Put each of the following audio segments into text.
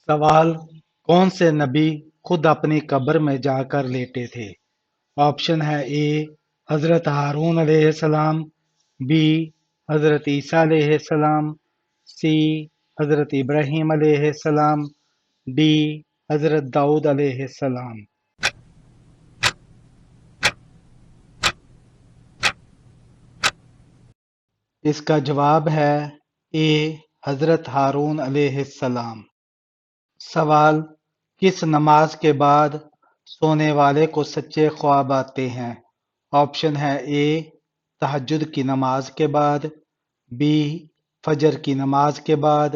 سوال: کون سے نبی خود اپنی قبر میں جا کر لیٹے تھے؟ آپشن ہے اے حضرت ہارون علیہ السلام، بی حضرت عیسیٰ علیہ السلام، سی حضرت ابراہیم علیہ السلام، ڈی حضرت داؤد علیہ السلام۔ اس کا جواب ہے اے حضرت ہارون علیہ السلام۔ سوال: کس نماز کے بعد سونے والے کو سچے خواب آتے ہیں؟ آپشن ہے اے تہجد کی نماز کے بعد، بی فجر کی نماز کے بعد،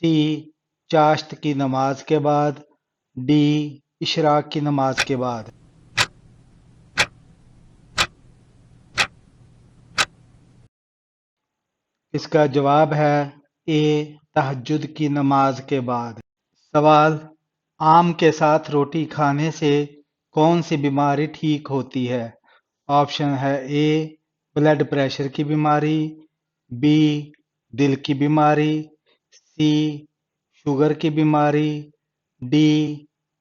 سی چاشت کی نماز کے بعد، ڈی اشراق کی نماز کے بعد۔ اس کا جواب ہے اے تہجد کی نماز کے بعد۔ سوال: آم کے ساتھ روٹی کھانے سے کون سی بیماری ٹھیک ہوتی ہے؟ آپشن ہے اے بلڈ پریشر کی بیماری، بی دل کی بیماری، سی شوگر کی بیماری، ڈی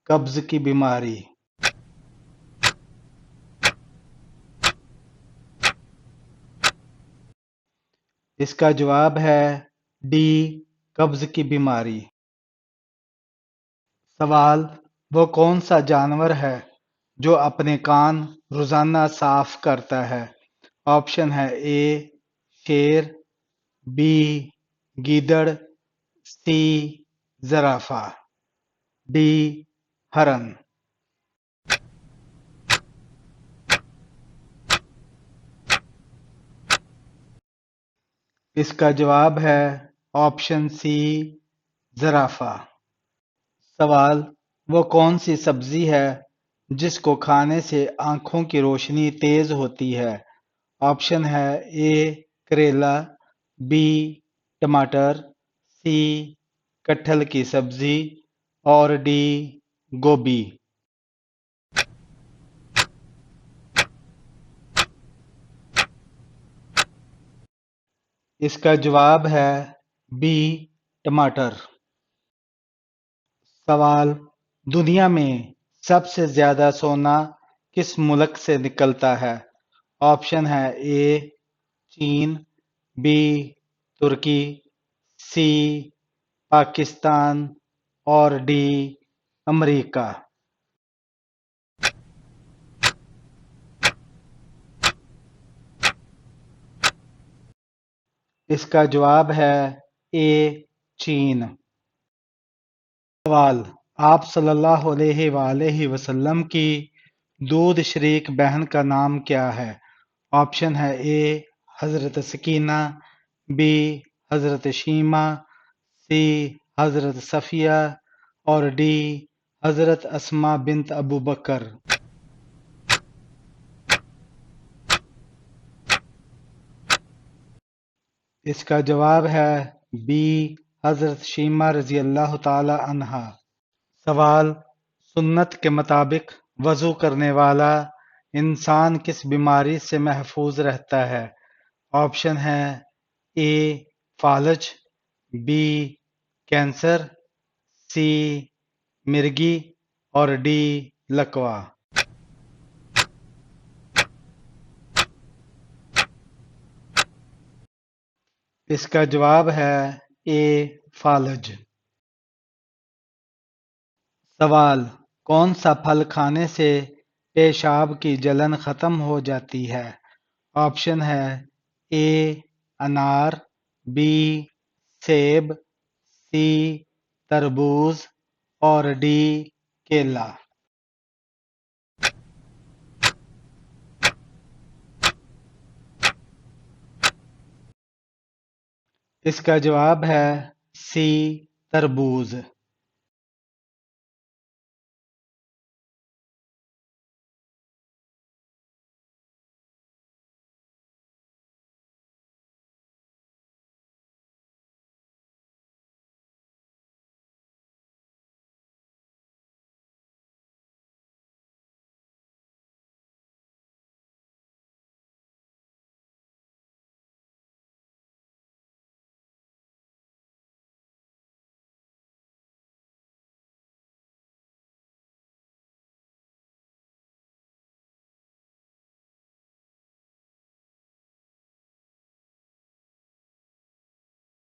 قبض کی بیماری۔ اس کا جواب ہے ڈی قبض کی بیماری۔ سوال: وہ کون سا جانور ہے جو اپنے کان روزانہ صاف کرتا ہے؟ آپشن ہے اے شیر، بی گیدڑ، سی زرافہ، ڈی ہرن۔ اس کا جواب ہے آپشن سی زرافہ۔ سوال: وہ کون سی سبزی ہے جس کو کھانے سے آنکھوں کی روشنی تیز ہوتی ہے؟ آپشن ہے اے کریلا، بی ٹماٹر، سی کٹہل کی سبزی اور ڈی گوبھی۔ اس کا جواب ہے بی ٹماٹر۔ سوال: دنیا میں سب سے زیادہ سونا کس ملک سے نکلتا ہے؟ آپشن ہے اے چین، بی ترکی، سی پاکستان اور ڈی امریکہ۔ اس کا جواب ہے اے چین۔ سوال: آپ صلی اللہ علیہ وآلہ وسلم کی دودھ شریک بہن کا نام کیا ہے؟ آپشن ہے اے حضرت سکینہ، بی حضرت شیمہ، سی حضرت صفیہ اور ڈی حضرت اسماء بنت ابو بکر۔ اس کا جواب ہے بی حضرت شیمہ رضی اللہ تعالی عنہا۔ سوال: سنت کے مطابق وضو کرنے والا انسان کس بیماری سے محفوظ رہتا ہے؟ آپشن ہے اے فالج، بی کینسر، سی مرگی اور ڈی لکوا۔ اس کا جواب ہے اے فالج۔ سوال: کون سا پھل کھانے سے پیشاب کی جلن ختم ہو جاتی ہے؟ آپشن ہے اے انار، بی سیب، سی تربوز اور ڈی کیلا۔ اس کا جواب ہے سی تربوز۔